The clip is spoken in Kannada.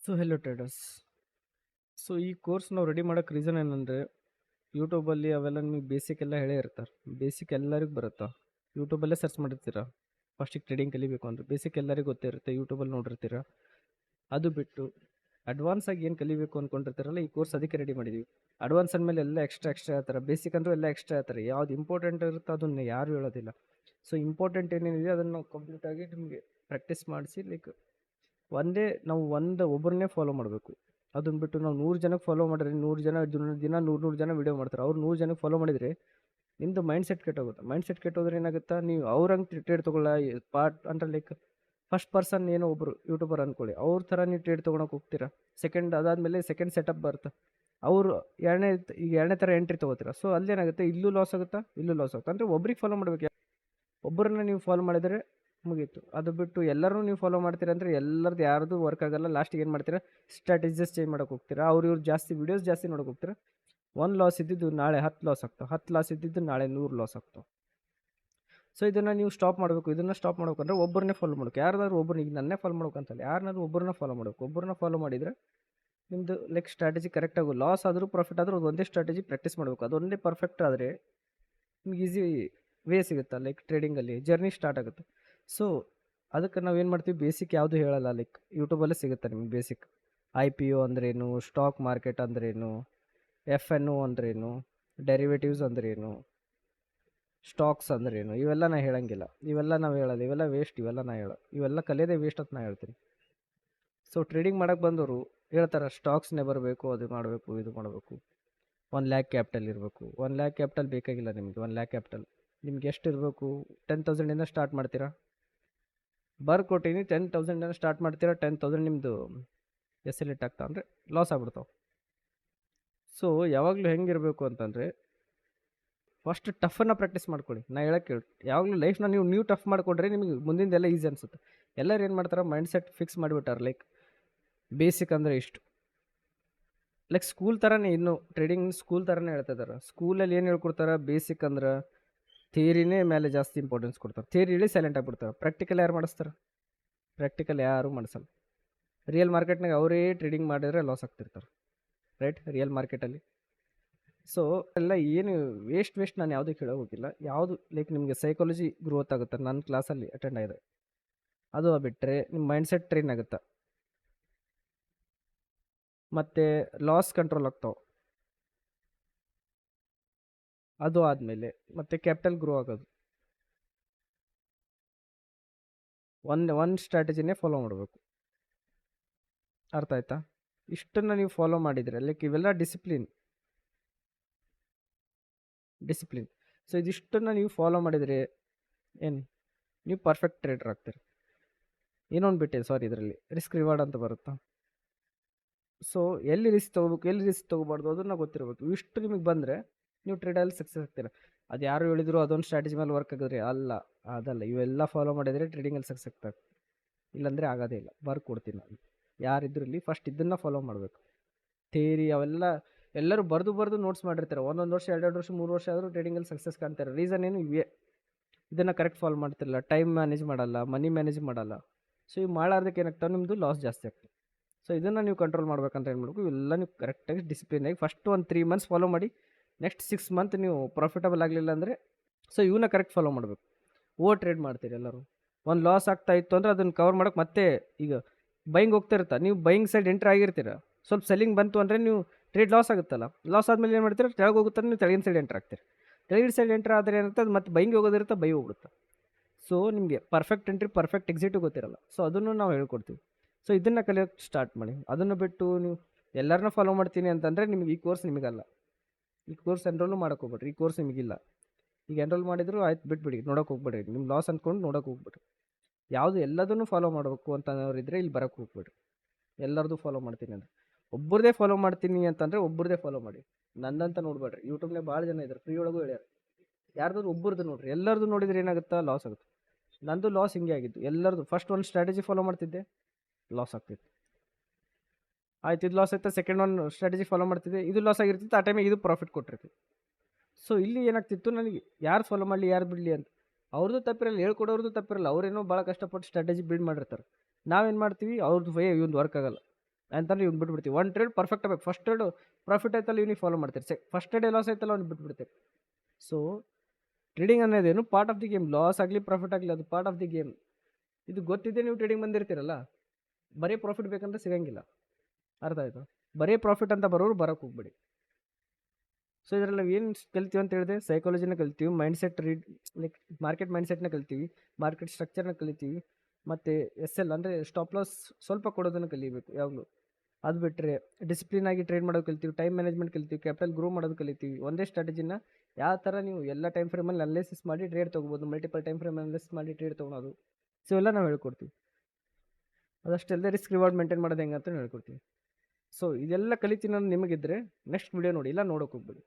So hello traders. ಸೊ ಈ ಕೋರ್ಸ್ ನಾವು ರೆಡಿ ಮಾಡೋಕ್ಕೆ ರೀಸನ್ ಏನಂದರೆ, ಯೂಟ್ಯೂಬಲ್ಲಿ ಅವೆಲ್ಲ ನಿಮಗೆ ಬೇಸಿಕ್ ಎಲ್ಲ ಹೇಳೇ ಇರ್ತಾರೆ. ಬೇಸಿಕ್ ಎಲ್ಲರಿಗೂ ಬರುತ್ತಾ, ಯೂಟ್ಯೂಬಲ್ಲೇ ಸರ್ಚ್ ಮಾಡಿರ್ತೀರ. ಫಸ್ಟಿಗೆ ಟ್ರೇಡಿಂಗ್ ಕಲಿಬೇಕು ಅಂದರೆ ಬೇಸಿಕ್ ಎಲ್ಲರಿಗೂ ಗೊತ್ತೇ ಇರುತ್ತೆ, ಯೂಟ್ಯೂಬಲ್ಲಿ ನೋಡಿರ್ತೀರ. ಅದು ಬಿಟ್ಟು ಅಡ್ವಾನ್ಸ್ ಆಗಿ ಏನು ಕಲಿಬೇಕು ಅಂದ್ಕೊಂಡಿರ್ತಾರಲ್ಲ, ಈ ಕೋರ್ಸ್ ಅದಕ್ಕೆ ರೆಡಿ ಮಾಡಿದ್ದೀವಿ. ಅಡ್ವಾನ್ಸ್ ಅಂದಮೇಲೆ ಎಲ್ಲ ಎಕ್ಸ್ಟ್ರಾ ಹೇಳ್ತಾರೆ, ಬೇಸಿಕ್ ಅಂದರೂ ಎಲ್ಲ ಎಕ್ಸ್ಟ್ರಾ ಹೇಳ್ತಾರೆ. ಯಾವ್ದು ಇಂಪಾರ್ಟೆಂಟ್ ಇರುತ್ತೋ ಅದನ್ನು ಯಾರು ಹೇಳೋದಿಲ್ಲ. ಸೊ ಇಂಪಾರ್ಟೆಂಟ್ ಏನೇನಿದೆ ಅದನ್ನು ನಾವು ಕಂಪ್ಲೀಟಾಗಿ ನಿಮಗೆ ಪ್ರಾಕ್ಟೀಸ್ ಮಾಡಿಸಿ, ಲೈಕ್ ಒಂದೇ ನಾವು ಒಬ್ಬರನ್ನೇ ಫಾಲೋ ಮಾಡಬೇಕು. ಅದನ್ನ ಬಿಟ್ಟು ನಾವು 100 ಜನಕ್ಕೆ ಫಾಲೋ ಮಾಡಿದ್ರೆ 100 ಜನ ದಿನ 100 ಜನ ವೀಡಿಯೋ ಮಾಡ್ತಾರೆ. ಅವ್ರು 100 ಜನಕ್ಕೆ ಫಾಲೋ ಮಾಡಿದರೆ ನಿಮ್ಮದು ಮೈಂಡ್ ಸೆಟ್ ಕೆಟ್ಟೋಗುತ್ತೆ. ಮೈಂಡ್ ಸೆಟ್ ಕೆಟ್ಟೋದ್ರೆ ಏನಾಗುತ್ತಾ, ನೀವು ಅವ್ರಂಗೆ ಟ್ರೇಡ್ ತೊಗೊಳ್ಳ ಪಾರ್ಟ್ ಅಂದರೆ ಲೈಕ್ ಫಸ್ಟ್ ಪರ್ಸನ್ ಏನೋ ಒಬ್ಬರು ಯೂಟ್ಯೂಬರ್ ಅಂದ್ಕೊಳ್ಳಿ, ಅವ್ರ ಥರ ನೀವು ಟ್ರೇಡ್ ತೊಗೊಳಕ್ಕೆ ಹೋಗ್ತೀರಾ. ಅದಾದಮೇಲೆ ಸೆಕೆಂಡ್ ಸೆಟಪ್ ಬರುತ್ತೆ, ಅವರು ಎರಡನೇ ಥರ ಎಂಟ್ರಿ ತೊಗೋತೀರಾ. ಸೊ ಅಲ್ಲೇನಾಗುತ್ತೆ, ಇಲ್ಲೂ ಲಾಸ್ ಆಗುತ್ತಾ, ಇಲ್ಲೂ ಲಾಸ್ ಆಗುತ್ತೆ. ಅಂದರೆ ಒಬ್ರಿಗೆ ಫಾಲೋ ಮಾಡಬೇಕು. ಒಬ್ಬರನ್ನ ನೀವು ಫಾಲೋ ಮಾಡಿದರೆ ಮುಗೀತು. ಅದು ಬಿಟ್ಟು ಎಲ್ಲರೂ ನೀವು ಫಾಲೋ ಮಾಡ್ತೀರಾ ಅಂದರೆ ಎಲ್ಲರದ್ದು ಯಾರ್ದು ವರ್ಕ್ ಆಗಲ್ಲ. ಲಾಸ್ಟಿಗೆ ಏನು ಮಾಡ್ತೀರಾ, ಸ್ಟ್ರಾಟಜಿಸ್ ಚೇಂಜ್ ಮಾಡೋಕೆ ಹೋಗ್ತೀರಾ. ಇವ್ರು ಜಾಸ್ತಿ ವೀಡಿಯೋಸ್ ಜಾಸ್ತಿ ನೋಡೋಕೆ ಹೋಗ್ತೀರಾ. 1 ಲಾಸ್ ಇದ್ದಿದ್ದು ನಾಳೆ 10 ಲಾಸ್ ಆಗ್ತಾವೆ, 10 ಲಾಸ್ ಇದ್ದಿದ್ದು ನಾಳೆ 100 ಲಾಸ್ ಆಗ್ತಾವೆ. ಸೊ ಇದನ್ನು ನೀವು ಸ್ಟಾಪ್ ಮಾಡಬೇಕು. ಇದನ್ನು ಸ್ಟಾಪ್ ಮಾಡ್ಬೇಕಂದ್ರೆ ಒಬ್ಬರನ್ನೇ ಫಾಲೋ ಮಾಡಬೇಕು. ಯಾರಾದ್ರೂ ಒಬ್ಬರು, ಈಗ ನನ್ನೇ ಫಾಲೋ ಮಾಡ್ಬೇಕಂತಲ್ಲ, ಯಾರನ್ನಾದ್ರೂ ಒಬ್ಬರನ್ನ ಫಾಲೋ ಮಾಡಬೇಕು. ಒಬ್ಬರನ್ನ ಫಾಲೋ ಮಾಡಿದರೆ ನಿಮ್ಮದು ಲೈಕ್ ಸ್ಟ್ರಾಟಜಿ ಕರೆಕ್ಟಾಗು, ಲಾಸ್ ಆದರೂ ಪ್ರಾಫಿಟ್ ಆದರೂ ಒಂದೇ ಸ್ಟ್ರಾಟಜಿ ಪ್ರಾಕ್ಟೀಸ್ ಮಾಡಬೇಕು. ಅದೊಂದೇ ಪರ್ಫೆಕ್ಟ್ ಆದರೆ ನಿಮ್ಗೆ ಈಸಿ ವೇ ಸಿಗುತ್ತೆ, ಲೈಕ್ ಟ್ರೇಡಿಂಗಲ್ಲಿ ಜರ್ನಿ ಸ್ಟಾರ್ಟ್ ಆಗುತ್ತೆ. ಸೊ ಅದಕ್ಕೆ ನಾವೇನು ಮಾಡ್ತೀವಿ, ಬೇಸಿಕ್ ಯಾವುದು ಹೇಳಲ್ಲ, ಲೈಕ್ ಯೂಟ್ಯೂಬಲ್ಲೇ ಸಿಗುತ್ತೆ ನಿಮ್ಗೆ ಬೇಸಿಕ್. IPO ಅಂದ್ರೇನು, ಸ್ಟಾಕ್ ಮಾರ್ಕೆಟ್ ಅಂದ್ರೇನು, FNO ಅಂದ್ರೇನು, ಡೆರಿವೇಟಿವ್ಸ್ ಅಂದ್ರೇನು, ಸ್ಟಾಕ್ಸ್ ಅಂದ್ರೇನು, ಇವೆಲ್ಲ ನಾ ಹೇಳಂಗಿಲ್ಲ. ಇವೆಲ್ಲ ನಾವು ಹೇಳಲ್ಲ, ಇವೆಲ್ಲ ವೇಸ್ಟ್. ಇವೆಲ್ಲ ಕಲಿಯೋದೇ ವೇಸ್ಟ್ ಅಂತ ನಾ ಹೇಳ್ತೀನಿ. ಸೊ ಟ್ರೇಡಿಂಗ್ ಮಾಡೋಕ್ಕೆ ಬಂದವರು ಹೇಳ್ತಾರೆ, ಸ್ಟಾಕ್ಸ್ನೇ ಬರಬೇಕು, ಅದು ಮಾಡಬೇಕು, ಇದು ಮಾಡಬೇಕು, 1 ಲ್ಯಾಕ್ ಕ್ಯಾಪಿಟಲ್ ಇರಬೇಕು. 1 ಲ್ಯಾಕ್ ಕ್ಯಾಪಿಟಲ್ ಬೇಕಾಗಿಲ್ಲ ನಿಮಗೆ. 1 ಲ್ಯಾಕ್ ಕ್ಯಾಪಿಟಲ್ ನಿಮ್ಗೆ ಎಷ್ಟು ಇರಬೇಕು, 10,000 ಸ್ಟಾರ್ಟ್ ಮಾಡ್ತೀರಾ. ಬರ್ಕೊಟ್ಟಿನಿ 10,000 ಸ್ಟಾರ್ಟ್ ಮಾಡ್ತೀರಾ. 10,000 ನಿಮ್ಮದು ಎಸೆಲೆಟ್ ಆಗ್ತಾ ಅಂದರೆ ಲಾಸ್ ಆಗ್ಬಿಡ್ತಾವೆ. ಸೊ ಯಾವಾಗಲೂ ಹೆಂಗಿರಬೇಕು ಅಂತಂದರೆ, ಫಸ್ಟ್ ಟಫನ್ನು ಪ್ರಾಕ್ಟೀಸ್ ಮಾಡ್ಕೊಳ್ಳಿ. ನಾ ಹೇಳಕ್ಕೆ ಕೇಳಿ, ಯಾವಾಗಲೂ ಲೈಫ್ನ ನೀವು ಟಫ್ ಮಾಡಿಕೊಂಡ್ರೆ ನಿಮಗೆ ಮುಂದಿಂದೆಲ್ಲ ಈಸಿ ಅನಿಸುತ್ತೆ. ಎಲ್ಲರೂ ಏನು ಮಾಡ್ತಾರೆ, ಮೈಂಡ್ ಸೆಟ್ ಫಿಕ್ಸ್ ಮಾಡಿಬಿಟ್ಟಾರೆ. ಲೈಕ್ ಬೇಸಿಕ್ ಅಂದರೆ ಇಷ್ಟು, ಲೈಕ್ ಸ್ಕೂಲ್ ಥರನೇ, ಇನ್ನು ಟ್ರೇಡಿಂಗ್ ಸ್ಕೂಲ್ ಥರನೇ ಹೇಳ್ತಾ ಇದ್ದಾರೆ. ಸ್ಕೂಲಲ್ಲಿ ಏನು ಹೇಳ್ಕೊಡ್ತಾರೆ, ಬೇಸಿಕ್ ಅಂದ್ರೆ ಥಿಯರಿನೇ ಮೇಲೆ ಜಾಸ್ತಿ ಇಂಪಾರ್ಟೆನ್ಸ್ ಕೊಡ್ತಾರೆ. ಥಿಯರಿ ಹೇಳಿ ಸೈಲೆಂಟ್ ಆಗಿಬಿಡ್ತಾರೆ. ಪ್ರಾಕ್ಟಿಕಲ್ ಯಾರು ಮಾಡಿಸ್ತಾರೆ, ಪ್ರಾಕ್ಟಿಕಲ್ ಯಾರು ಮಾಡಿಸಲ್ಲ. ರಿಯಲ್ ಮಾರ್ಕೆಟ್ನಾಗ ಅವರೇ ಟ್ರೇಡಿಂಗ್ ಮಾಡಿದ್ರೆ ಲಾಸ್ ಆಗ್ತಿರ್ತಾರೆ, ರೈಟ್, ರಿಯಲ್ ಮಾರ್ಕೆಟಲ್ಲಿ. ಸೊ ಎಲ್ಲ ಏನು ವೇಸ್ಟ್ ನಾನು ಯಾವುದೂ ಕೇಳೋ ಹೋಗಿಲ್ಲ. ಯಾವುದು ಲೈಕ್ ನಿಮಗೆ ಸೈಕಾಲಜಿ ಗ್ರೋತ್ ಆಗುತ್ತೆ, ನನ್ನ ಕ್ಲಾಸಲ್ಲಿ ಅಟೆಂಡ್ ಆಗಿದೆ, ಅದು ಬಿಟ್ಟರೆ ನಿಮ್ಮ ಮೈಂಡ್ ಸೆಟ್ ಟ್ರೈನ್ ಆಗುತ್ತೆ, ಮತ್ತು ಲಾಸ್ ಕಂಟ್ರೋಲ್ ಆಗ್ತಾವೆ. ಅದು ಆದಮೇಲೆ ಮತ್ತೆ ಕ್ಯಾಪಿಟಲ್ ಗ್ರೋ ಆಗೋದು. ಒಂದು ಸ್ಟ್ರಾಟಜಿನೇ ಫಾಲೋ ಮಾಡಬೇಕು. ಅರ್ಥ ಆಯ್ತಾ? ಇಷ್ಟನ್ನು ನೀವು ಫಾಲೋ ಮಾಡಿದರೆ ಲೈಕ್ ಇವೆಲ್ಲ ಡಿಸಿಪ್ಲಿನ್. ಸೊ ಇದಿಷ್ಟನ್ನು ನೀವು ಫಾಲೋ ಮಾಡಿದರೆ ಏನು, ನೀವು ಪರ್ಫೆಕ್ಟ್ ಟ್ರೇಡರ್ ಆಗ್ತೀರಿ. ಇನ್ನೊಂದು ಬಿಟ್ಟೆ, ಸಾರಿ, ಇದರಲ್ಲಿ ರಿಸ್ಕ್ ರಿವಾರ್ಡ್ ಅಂತ ಬರುತ್ತಾ. ಸೊ ಎಲ್ಲಿ ರಿಸ್ಕ್ ತೊಗೋಬೇಕು, ಎಲ್ಲಿ ರಿಸ್ಕ್ ತೊಗೋಬಾರ್ದು ಅದನ್ನು ಗೊತ್ತಿರಬೇಕು. ಇಷ್ಟು ನಿಮಗೆ ಬಂದರೆ ನೀವು ಟ್ರೇಡಲ್ಲಿ ಸಕ್ಸಸ್ ಆಗ್ತೀರ. ಅದು ಯಾರು ಹೇಳಿದ್ರು ಅದೊಂದು ಸ್ಟ್ರಾಟಜಿ ಮೇಲೆ ವರ್ಕ್ ಆಗಿದ್ರೆ ಅದಲ್ಲ. ಇವೆಲ್ಲ ಫಾಲೋ ಮಾಡಿದರೆ ಟ್ರೇಡಿಂಗಲ್ಲಿ ಸಕ್ಸಸ್ ಆಗ್ತದೆ, ಇಲ್ಲಾಂದರೆ ಆಗೋದೇ ಇಲ್ಲ. ವರ್ಕ್ ಕೊಡ್ತೀನಿ ನಾನು, ಯಾರಿದ್ರು ಇಲ್ಲಿ ಫಸ್ಟ್ ಇದನ್ನು ಫಾಲೋ ಮಾಡಬೇಕು. ಥಿಯರಿ ಅವೆಲ್ಲ ಎಲ್ಲರೂ ಬರೆದು ನೋಟ್ಸ್ ಮಾಡಿರ್ತಾರೆ. 1 ವರ್ಷ 2 ವರ್ಷ 3 ವರ್ಷ ಆದರೂ ಟ್ರೇಡಿಂಗಲ್ಲಿ ಸಕ್ಸಸ್ ಕಾಣ್ತಾರೆ. ರೀಸನ್ ಏನು, ಇವೇ. ಇದನ್ನು ಕರೆಕ್ಟ್ ಫಾಲೋ ಮಾಡ್ತಿರಲ್ಲ, ಟೈಮ್ ಮ್ಯಾನೇಜ್ ಮಾಡಲ್ಲ, ಮನಿ ಮ್ಯಾನೇಜ್ ಮಾಡಲ್ಲ. ಸೊ ಇವು ಮಾಡಾರ್ದಕ್ಕೆ ಏನಾಗ್ತವೆ, ನಿಮ್ಮದು ಲಾಸ್ ಜಾಸ್ತಿ ಆಗ್ತದೆ. ಸೊ ಇದನ್ನು ನೀವು ಕಂಟ್ರೋಲ್ ಮಾಡ್ಬೇಕಂತ ಏನು ಮಾಡಬೇಕು, ಇವೆಲ್ಲ ನೀವು ಕರೆಕ್ಟಾಗಿ ಡಿಸಿಪ್ಲಿನಾಗಿ ಫಸ್ಟ್ ಒಂದು 3 ಮಂತ್ಸ್ ಫಾಲೋ ಮಾಡಿ. ನೆಕ್ಸ್ಟ್ 6 ಮಂತ್ ನೀವು ಪ್ರಾಫಿಟಬಲ್ ಆಗಲಿಲ್ಲ ಅಂದರೆ, ಸೊ ಇವನ್ನ ಕರೆಕ್ಟ್ ಫಾಲೋ ಮಾಡಬೇಕು. ಟ್ರೇಡ್ ಮಾಡ್ತೀರಿ ಎಲ್ಲರೂ. ಒಂದು ಲಾಸ್ ಆಗ್ತಾ ಇತ್ತು ಅಂದರೆ ಅದನ್ನು ಕವರ್ ಮಾಡೋಕ್ಕೆ ಮತ್ತೆ ಈಗ ಬೈಂಗ್ ಹೋಗ್ತಿರ್ತಾ, ನೀವು ಬೈಂಗ್ ಸೈಡ್ ಎಂಟ್ರ್ ಆಗಿರ್ತೀರ, ಸ್ವಲ್ಪ ಸೆಲ್ಲಿಂಗ್ ಬಂತು ಅಂದರೆ ನೀವು ಟ್ರೇಡ್ ಲಾಸ್ ಆಗುತ್ತಲ್ಲ. ಲಾಸ್ ಆದಮೇಲೆ ಏನು ಮಾಡ್ತೀರ, ಕೆಳಗೆ ಹೋಗುತ್ತಾರೆ, ನೀವು ತೆಳಗಿನ ಸೈಡ್ ಎಂಟ್ರ್ ಆಗ್ತೀರಿ. ತೆಳಗಿನ ಸೈಡ್ ಎಂಟ್ರ್ ಆದರೆ ಏನಾಗುತ್ತೆ, ಅದು ಮತ್ತೆ ಬೈಂಗ್ ಹೋಗೋದಿರುತ್ತೆ, ಬೈ ಹೋಗ್ಬಿಡುತ್ತೆ. ಸೊ ನಿಮಗೆ ಪರ್ಫೆಕ್ಟ್ ಎಂಟ್ರಿ ಪರ್ಫೆಕ್ಟ್ ಎಕ್ಸಿಟು ಗೊತ್ತಿರಲ್ಲ. ಸೊ ಅದನ್ನು ನಾವು ಹೇಳ್ಕೊಡ್ತೀವಿ. ಸೊ ಇದನ್ನು ಕಲಿಯೋಕ್ಕೆ ಸ್ಟಾರ್ಟ್ ಮಾಡಿ. ಅದನ್ನು ಬಿಟ್ಟು ನೀವು ಎಲ್ಲರನ್ನ ಫಾಲೋ ಮಾಡ್ತೀನಿ ಅಂತಂದರೆ ನಿಮಗೆ ಈ ಕೋರ್ಸ್ ನಿಮಗಲ್ಲ. ಈ ಕೋರ್ಸ್ ಎನ್ರೋಲು ಮಾಡೋಕೆ ಹೋಗ್ಬೇಡ್ರಿ, ಈ ಕೋರ್ಸ್ ನಿಮಗಿಲ್ಲ. ಈಗ ಎನ್ರೋಲ್ ಮಾಡಿದ್ರು ಆಯ್ತು, ಬಿಟ್ಬಿಡಿ, ನೋಡೋಕೆ ಹೋಗ್ಬೇಡ್ರಿ. ನಿಮ್ಮ ಲಾಸ್ ಅಂದ್ಕೊಂಡು ನೋಡೋಕೆ ಹೋಗ್ಬಿಡ್ರಿ. ಯಾವುದು ಎಲ್ಲದನ್ನು ಫಾಲೋ ಮಾಡಬೇಕು ಅಂತಂದವ್ರಿದ್ರೆ ಇಲ್ಲಿ ಬರೋಕ್ಕೆ ಹೋಗ್ಬೇಡ್ರಿ. ಎಲ್ಲರದು ಫಾಲೋ ಮಾಡ್ತೀನಿ ಅಂದರೆ, ಒಬ್ಬರದೇ ಫಾಲೋ ಮಾಡ್ತೀನಿ ಅಂತಂದರೆ ಒಬ್ಬರದೇ ಫಾಲೋ ಮಾಡಿ. ನಂದಂತ ನೋಡ್ಬೇಡ್ರಿ. ಯೂಟ್ಯೂಬ್ನಾಗ ಭಾಳ ಜನ ಇದ್ದಾರೆ, ಫ್ರೀ ಒಳಗೂ ಹೇಳ್ಯಾರ. ಯಾರ್ದಾದ್ರು ಒಬ್ಬರದ್ದು ನೋಡ್ರಿ. ಎಲ್ಲರದು ನೋಡಿದ್ರೆ ಏನಾಗುತ್ತಾ, ಲಾಸ್ ಆಗುತ್ತೆ. ನಂದು ಲಾಸ್ ಹಿಂಗೆ ಆಗಿದ್ದು. ಎಲ್ಲರದು ಫಸ್ಟ್ ಒಂದು ಸ್ಟ್ರಾಟಜಿ ಫಾಲೋ ಮಾಡ್ತಿದ್ದೆ, ಲಾಸ್ ಆಗ್ತಿತ್ತು. ಆಯ್ತು, ಇದು ಲಾಸ್ ಆಯ್ತಾ, ಸೆಕೆಂಡ್ ಒಂದು ಸ್ಟ್ರಾಟಜಿ ಫಾಲೋ ಮಾಡ್ತಿದ್ದೆ, ಇದು ಲಾಸ್ ಆಗಿರ್ತಿತ್ತು. ಆ ಟೈಮಿಗೆ ಇದು ಪ್ರಾಫಿಟ್ ಕೊಟ್ಟಿರ್ತಿತ್ತು. ಸೊ ಇಲ್ಲಿ ಏನಾಗ್ತಿತ್ತು, ನನಗೆ ಯಾರು ಫಾಲೋ ಮಾಡಲಿ ಯಾರು ಬಿಡಲಿ ಅಂತ, ಅವ್ರದ್ದು ತಪ್ಪಿರಲ್ಲ, ಹೇಳ್ಕೊಡೋರ್ದು ತಪ್ಪಿರಲ್ಲ. ಅವರೇನೋ ಭಾಳ ಕಷ್ಟಪಟ್ಟು ಸ್ಟ್ರಾಟಜಿ ಬಿಲ್ಡ್ ಮಾಡಿರ್ತಾರೆ. ನಾವೇನು ಮಾಡ್ತೀವಿ, ಅವ್ರದ್ದು ಇವೊಂದು ವರ್ಕ್ ಆಗಲ್ಲ, ಅಂತಂದ್ರೆ ಇವ್ನು ಬಿಟ್ಬಿಡ್ತೀವಿ. ಒಂದು ಟ್ರೇಡ್ ಪರ್ಫೆಕ್ಟ್ ಆಗಬೇಕು. ಫಸ್ಟ್ ಟ್ರೇಡು ಪ್ರಾಫಿಟ್ ಆಯ್ತಲ್ಲ ಇವ್ನಿಗೆ ಫಾಲೋ ಮಾಡ್ತೀರಿ. ಫಸ್ಟ್ ಟ್ರೇಡ್ ಲಾಸ್ ಆಯ್ತಲ್ಲ ಅವ್ನು ಬಿಟ್ಬಿಡ್ತೀರಿ. ಸೊ ಟ್ರೇಡಿಂಗ್ ಅನ್ನೋದೇನು part of the game. Loss ಆಗಲಿ ಪ್ರಾಫಿಟ್ ಆಗಲಿ ಅದು ಪಾರ್ಟ್ ಆಫ್ ದಿ ಗೇಮ್. ಇದು ಗೊತ್ತಿದೆ ನೀವು ಟ್ರೇಡಿಂಗ್ ಬಂದಿರ್ತೀರಲ್ಲ, ಬರೀ ಪ್ರಾಫಿಟ್ ಬೇಕಂದ್ರೆ ಸಿಗಂಗಿಲ್ಲ. ಅರ್ಥ ಆಯಿತು? ಬರೀ ಪ್ರಾಫಿಟ್ ಅಂತ ಬರೋರು ಬರೋಕ್ಕೆ ಹೋಗ್ಬೇಡಿ. ಸೊ ಇದರಲ್ಲಿ ನಾವು ಏನು ಕಲ್ತೀವಿ ಅಂತ ಹೇಳಿದೆ, ಸೈಕಾಲಜಿನ ಕಲ್ತೀವಿ, ಮೈಂಡ್ಸೆಟ್ ಲೈಕ್ ಮಾರ್ಕೆಟ್ ಮೈಂಡ್ಸೆಟ್ನ ಕಲ್ತೀವಿ, ಮಾರ್ಕೆಟ್ ಸ್ಟ್ರಕ್ಚರ್ನ ಕಲಿತೀವಿ, ಮತ್ತು SL ಅಂದರೆ ಸ್ಟಾಪ್ ಲಾಸ್ ಸ್ವಲ್ಪ ಕೊಡೋದನ್ನು ಕಲಿಬೇಕು ಯಾವಾಗಲೂ. ಅದು ಬಿಟ್ಟರೆ ಡಿಸಿಪ್ಲಿನ್ ಆಗಿ ಟ್ರೇಡ್ ಮಾಡೋದು ಕಲಿತೀವಿ, ಟೈಮ್ ಮ್ಯಾನೇಜ್ಮೆಂಟ್ ಕಲಿತೀವಿ, ಕ್ಯಾಪಿಟಲ್ ಗ್ರೋ ಮಾಡೋದು ಕಲಿತೀವಿ. ಒಂದೇ ಸ್ಟ್ರಾಟಜಿನ ಯಾವ ಥರ ನೀವು ಎಲ್ಲ ಟೈಮ್ ಫ್ರೇಮಲ್ಲಿ ಅನಾಲಿಸಿಸ್ ಮಾಡಿ ಟ್ರೇಡ್ ತೊಗೋಬೋದು, ಮಲ್ಟಿಪಲ್ ಟೈಮ್ ಫ್ರೇಮ್ ಅನಾಲಿಸಿಸ್ ಮಾಡಿ ಟ್ರೇಡ್ ತೊಗೊಳೋದು. ಸೊ ಎಲ್ಲ ನಾವು ಹೇಳ್ಕೊಡ್ತೀವಿ. ಅದಷ್ಟೆಲ್ಲದೆ ರಿಸ್ಕ್ ರಿವಾರ್ಡ್ ಮೇಂಟೈನ್ ಮಾಡೋದು ಹೆಂಗೆ ಅಂತ ಹೇಳ್ಕೊಡ್ತೀವಿ. ಸೊ ಇದೆಲ್ಲ ಕಲಿತೀನಿ ಅನ್ನೋದು ನಿಮಗಿದ್ರೆ ನೆಕ್ಸ್ಟ್ ವಿಡಿಯೋ ನೋಡಿ, ಇಲ್ಲ ನೋಡೋಕೆ ಹೋಗ್ಬೇಡಿ.